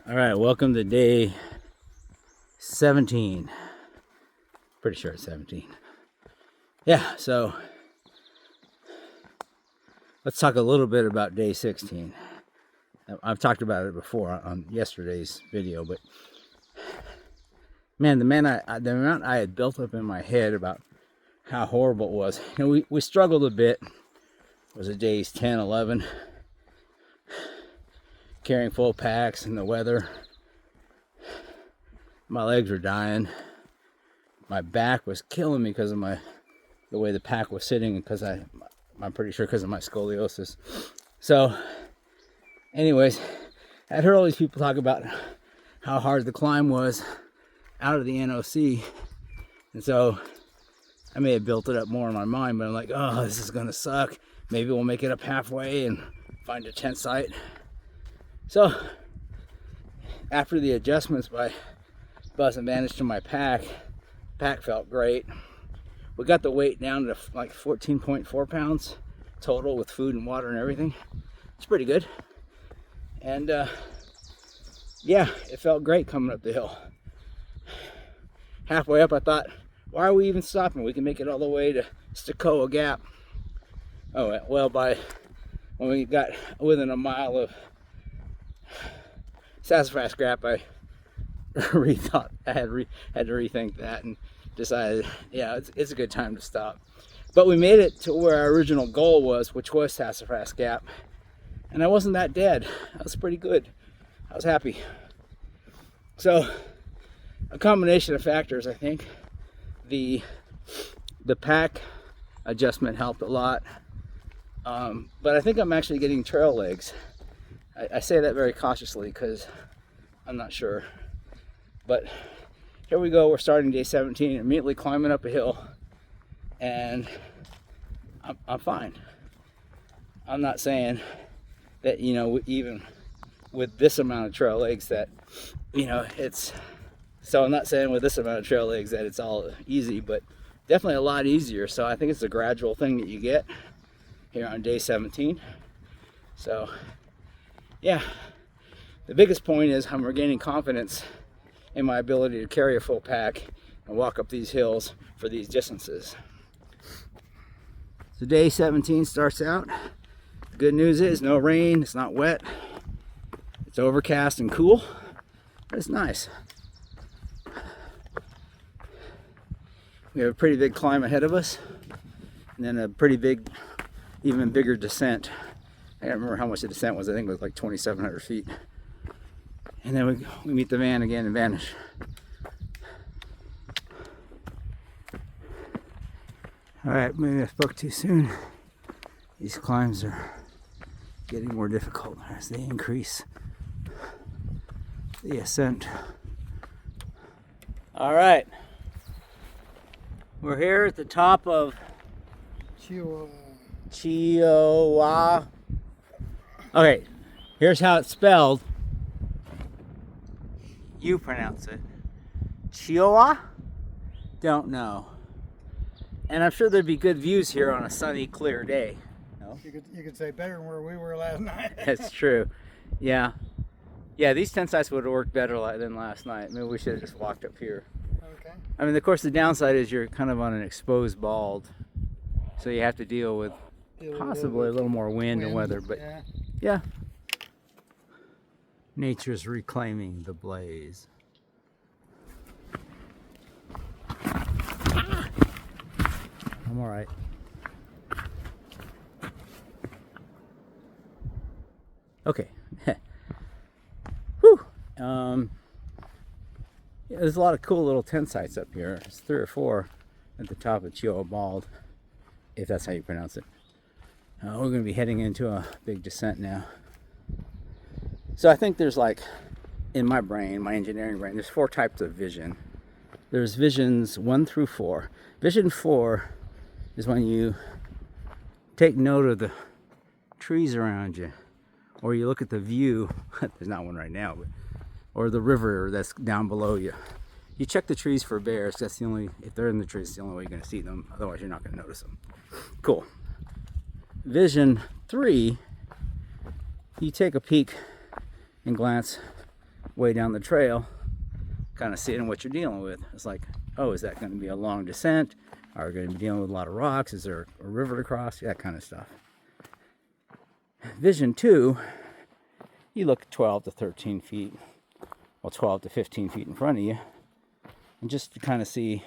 All right, welcome to day 17. Pretty sure it's 17. Yeah, so let's talk a little bit about day 16. I've talked about it before on yesterday's video, but man, the amount I had built up in my head about how horrible it was. You know, we struggled a bit. Was it days 10, 11? Carrying full packs in the weather. My legs were dying. My back was killing me because of the way the pack was sitting, and because I'm pretty sure because of my scoliosis. So anyways, I'd heard all these people talk about how hard the climb was out of the NOC, and so I may have built it up more in my mind, but I'm like, oh, this is gonna suck. Maybe we'll make it up halfway and find a tent site. So after the adjustments by Buzz and Vanish to my pack felt great. We got the weight down to like 14.4 pounds total with food and water and everything. It's pretty good. And yeah, it felt great coming up the hill. Halfway up I thought, why are we even stopping? We can make it all the way to Stecoah Gap. Oh well, when we got within a mile of Sassafras Gap, I rethought. I had to rethink that and decided, yeah, it's a good time to stop. But we made it to where our original goal was, which was Sassafras Gap, and I wasn't that dead. That was pretty good. I was happy. So a combination of factors, I think. The pack adjustment helped a lot, but I think I'm actually getting trail legs. I say that very cautiously because I'm not sure. But here we go, we're starting day 17, immediately climbing up a hill, and I'm fine. I'm not saying that, you know, even with this amount of trail legs that, you know, I'm not saying with this amount of trail legs that it's all easy, but definitely a lot easier. So I think it's a gradual thing that you get here on day 17. So yeah, the biggest point is I'm regaining confidence in my ability to carry a full pack and walk up these hills for these distances. So day 17 starts out. The good news is no rain, it's not wet, it's overcast and cool, but it's nice. We have a pretty big climb ahead of us, and then a pretty big, even bigger descent. I don't remember how much the descent was. I think it was like 2,700 feet. And then we meet the van again and Vanish. All right, maybe I spoke too soon. These climbs are getting more difficult as they increase the ascent. All right, we're here at the top of Stecoah. Okay, here's how it's spelled. You pronounce it. Stecoah? Don't know. And I'm sure there'd be good views here on a sunny, clear day. No? You could say better than where we were last night. That's true. Yeah. Yeah, these tent sites would have worked better than last night. Maybe we should have just walked up here. Okay. I mean, of course, the downside is you're kind of on an exposed bald. So you have to deal with possibly a little more wind and weather. But yeah. Nature's reclaiming the blaze. I'm all right. Okay. Whew. Yeah, there's a lot of cool little tent sites up here. There's 3 or 4 at the top of Stecoah Bald, if that's how you pronounce it. We're going to be heading into a big descent now. So I think there's, like, in my brain, my engineering brain, there's 4 types of vision. There's visions 1 through 4. Vision 4 is when you take note of the trees around you, or you look at the view. There's not one right now, but, or the river that's down below you. You check the trees for bears. That's the only, if they're in the trees, it's the only way you're going to see them. Otherwise, you're not going to notice them. Cool. Vision 3, you take a peek and glance way down the trail, kind of seeing what you're dealing with. It's like, oh, is that going to be a long descent? Are we going to be dealing with a lot of rocks? Is there a river to cross? That kind of stuff. Vision 2, you look 12 to 13 feet, well, 12 to 15 feet in front of you, and just to kind of see,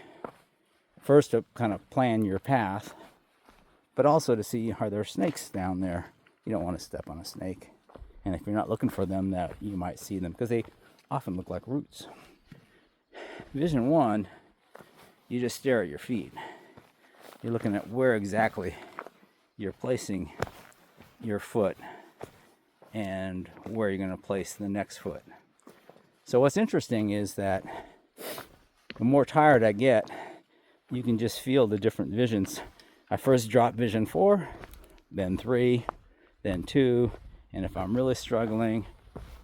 first to kind of plan your path, but also to see, are there snakes down there? You don't want to step on a snake. And if you're not looking for them, that you might see them, because they often look like roots. Vision 1, you just stare at your feet. You're looking at where exactly you're placing your foot and where you're going to place the next foot. So what's interesting is that the more tired I get, you can just feel the different visions. I first drop vision 4, then 3, then 2, and if I'm really struggling,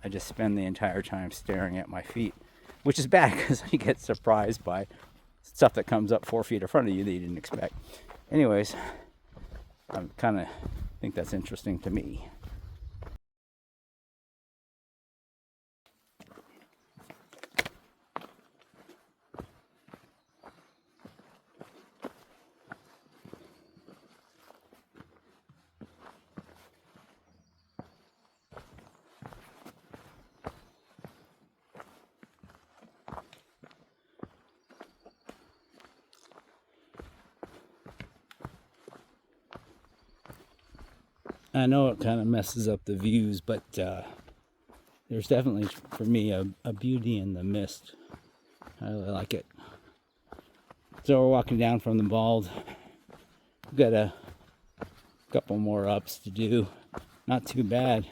I just spend the entire time staring at my feet, which is bad because you get surprised by stuff that comes up 4 feet in front of you that you didn't expect. Anyways, I kind of think that's interesting to me. I know it kind of messes up the views, but there's definitely, for me, a beauty in the mist. I really like it. So we're walking down from the bald. We've got a couple more ups to do. Not too bad.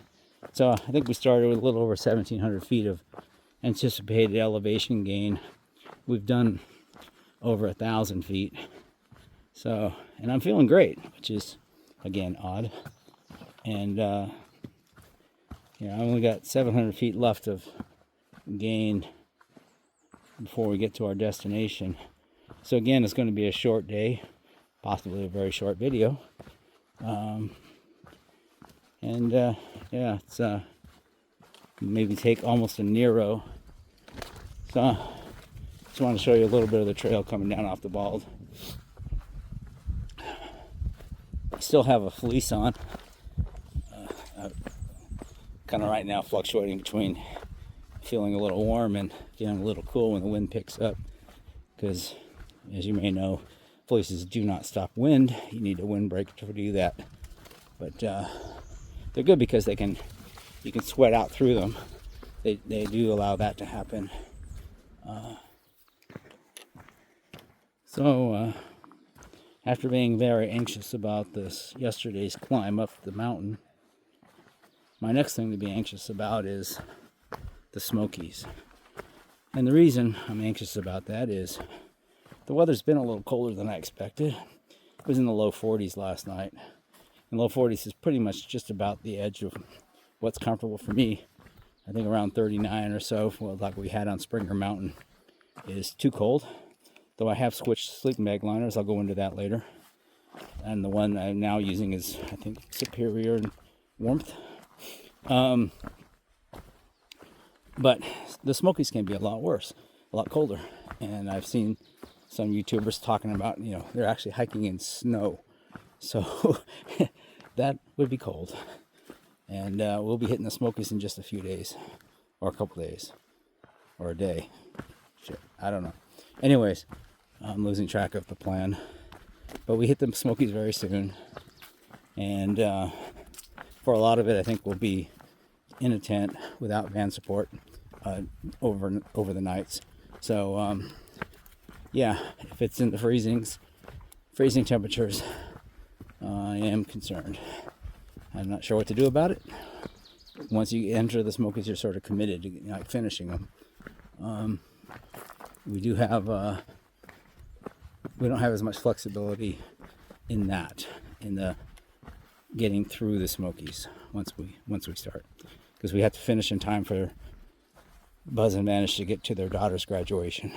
So I think we started with a little over 1,700 feet of anticipated elevation gain. We've done over 1,000 feet. So, and I'm feeling great, which is, again, odd. And I only got 700 feet left of gain before we get to our destination. So again, it's going to be a short day, possibly a very short video. It's maybe take almost a Nero. So just want to show you a little bit of the trail coming down off the bald. I still have a fleece on. Kind of right now fluctuating between feeling a little warm and feeling a little cool when the wind picks up, because as you may know, fleeces do not stop wind. You need a windbreaker to do that, but they're good because you can sweat out through them. They do allow that to happen. After being very anxious about this yesterday's climb up the mountain, my next thing to be anxious about is the Smokies. And the reason I'm anxious about that is the weather's been a little colder than I expected. It was in the low 40s last night. And low 40s is pretty much just about the edge of what's comfortable for me. I think around 39 or so, like we had on Springer Mountain, is too cold. Though I have switched sleeping bag liners, I'll go into that later. And the one I'm now using is, I think, superior in warmth. But the Smokies can be a lot worse, a lot colder. And I've seen some YouTubers talking about, they're actually hiking in snow. So that would be cold. And we'll be hitting the Smokies in just a few days, or a couple days, or a day. Shit, I don't know. Anyways, I'm losing track of the plan. But we hit the Smokies very soon. And for a lot of it, I think we'll be in a tent without van support over the nights. So if it's in the freezing temperatures, I am concerned. I'm not sure what to do about it. Once you enter the Smokies, you're sort of committed to finishing them. We don't have as much flexibility in the getting through the Smokies once we start, because we have to finish in time for Buzz and Vanish to get to their daughter's graduation,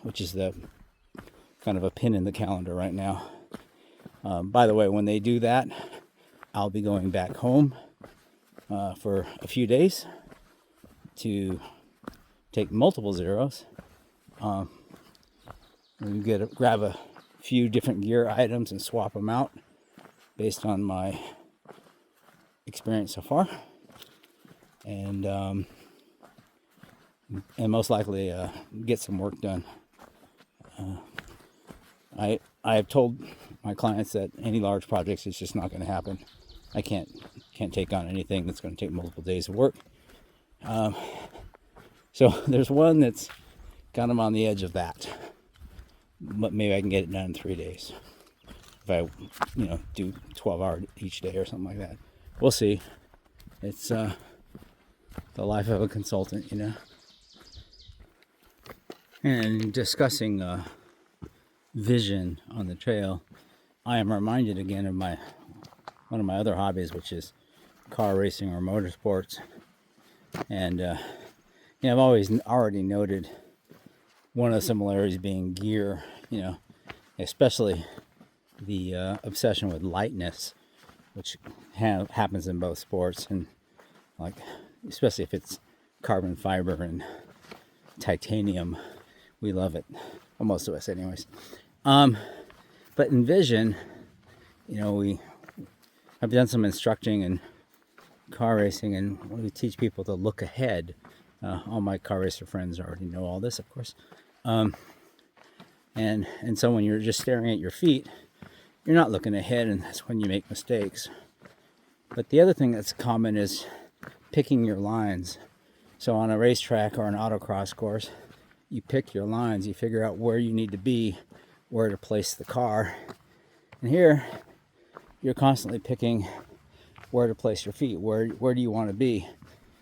which is the kind of a pin in the calendar right now. By the way, when they do that, I'll be going back home for a few days, to take multiple zeros. We grab a few different gear items and swap them out based on my experience so far, and most likely get some work done. I have told my clients that any large projects is just not going to happen. I can't take on anything that's going to take multiple days of work. So there's one that's kind of on the edge of that, but maybe I can get it done in 3 days if I, do 12 hours each day or something like that. We'll see. It's the life of a consultant, And discussing vision on the trail, I am reminded again of one of my other hobbies, which is car racing or motorsports. And I've already noted one of the similarities being gear, especially the obsession with lightness, which happens in both sports, and especially if it's carbon fiber and titanium, we love it. Well, most of us anyways. But in vision, I've done some instructing in car racing, and we teach people to look ahead. All my car racer friends already know all this, of course. And so when you're just staring at your feet, you're not looking ahead, and that's when you make mistakes. But the other thing that's common is picking your lines. So on a racetrack or an autocross course, you pick your lines, you figure out where you need to be, where to place the car. And here, you're constantly picking where to place your feet. Where do you want to be?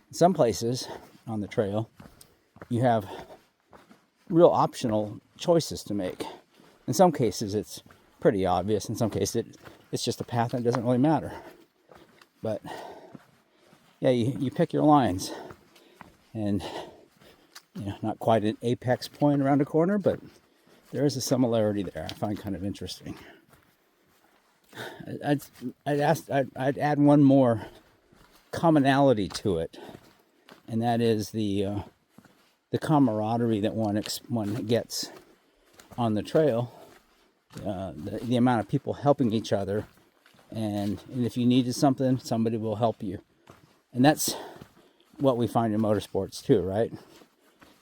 In some places on the trail, you have real optional choices to make. In some cases, it's pretty obvious. In some cases, it's just a path that doesn't really matter. But yeah, you pick your lines, and not quite an apex point around a corner, but there is a similarity there I find kind of interesting. I'd add one more commonality to it, and that is the camaraderie that one gets on the trail, the amount of people helping each other, and if you needed something, somebody will help you. And that's what we find in motorsports too, right?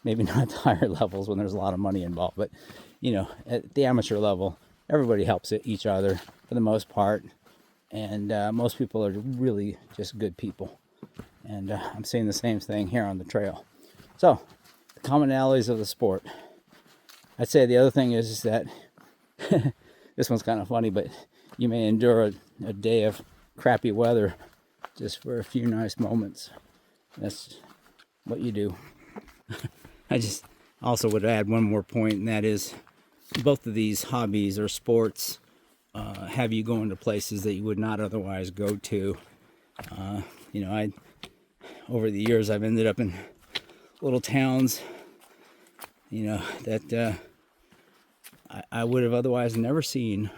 Maybe not at the higher levels when there's a lot of money involved, but at the amateur level, everybody helps each other for the most part, and most people are really just good people. And I'm seeing the same thing here on the trail. So, the commonalities of the sport. I'd say the other thing is that this one's kind of funny, but you may endure a day of crappy weather just for a few nice moments. That's what you do. I just also would add one more point, and that is both of these hobbies or sports have you going to places that you would not otherwise go to. Over the years, I've ended up in little towns, that I would have otherwise never seen.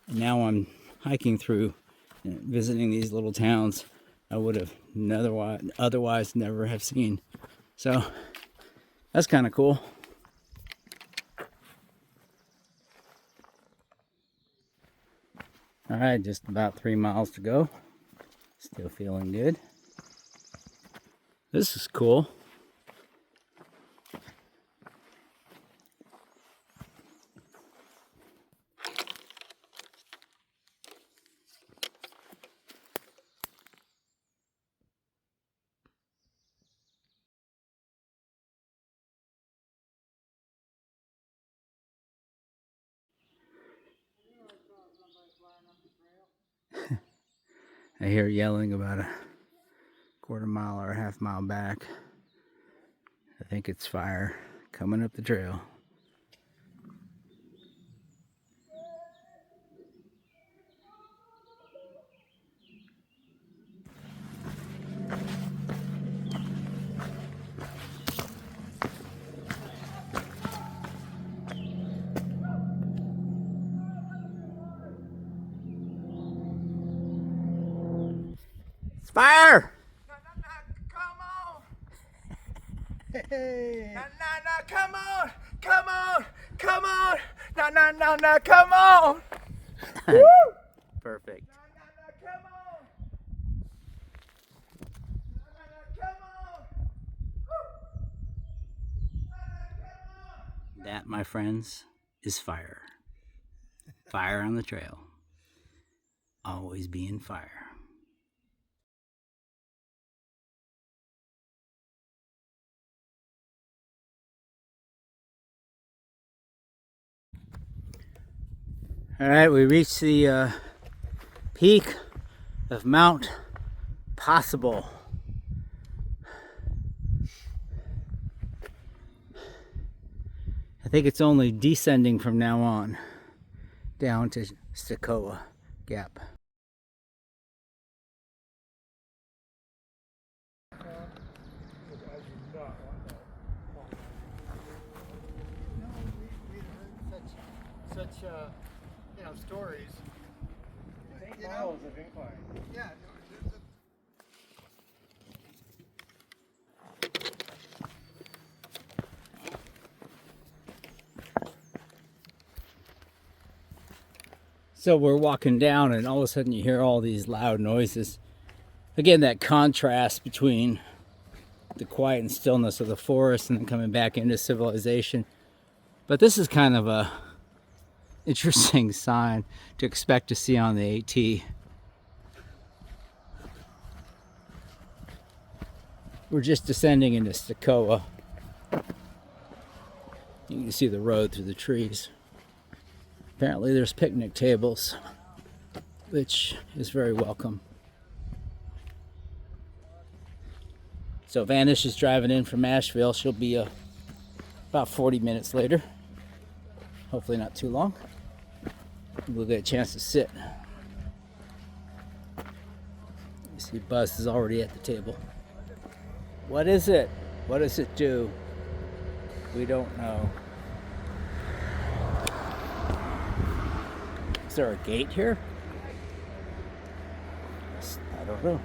And now I'm hiking through and visiting these little towns I would have otherwise never have seen. So that's kind of cool. All right, just about 3 miles to go. Still feeling good. This is cool. I hear yelling about a quarter mile or a half mile back. I think it's fire coming up the trail. It's fire! Come on! Hey. Na na na, come on, come on, come on. Na na na na, come on. Woo! Perfect. Na na na, come on. Na na na, come on. Woo! Na na, come on. That, my friends, is fire. Fire on the trail. Always being fire. All right, we reached the peak of Mount Possible. I think it's only descending from now on down to Stecoah Gap. Such stories. 8 miles of incline. Yeah. So we're walking down and all of a sudden you hear all these loud noises. Again, that contrast between the quiet and stillness of the forest and then coming back into civilization. But this is kind of a interesting sign to expect to see on the AT. We're just descending into Stecoah. You can see the road through the trees. Apparently there's picnic tables, which is very welcome. So Vanish is driving in from Asheville. She'll be about 40 minutes later. Hopefully not too long. We'll get a chance to sit. You see Buzz is already at the table. What is it? What does it do? We don't know. Is there a gate here? I don't know.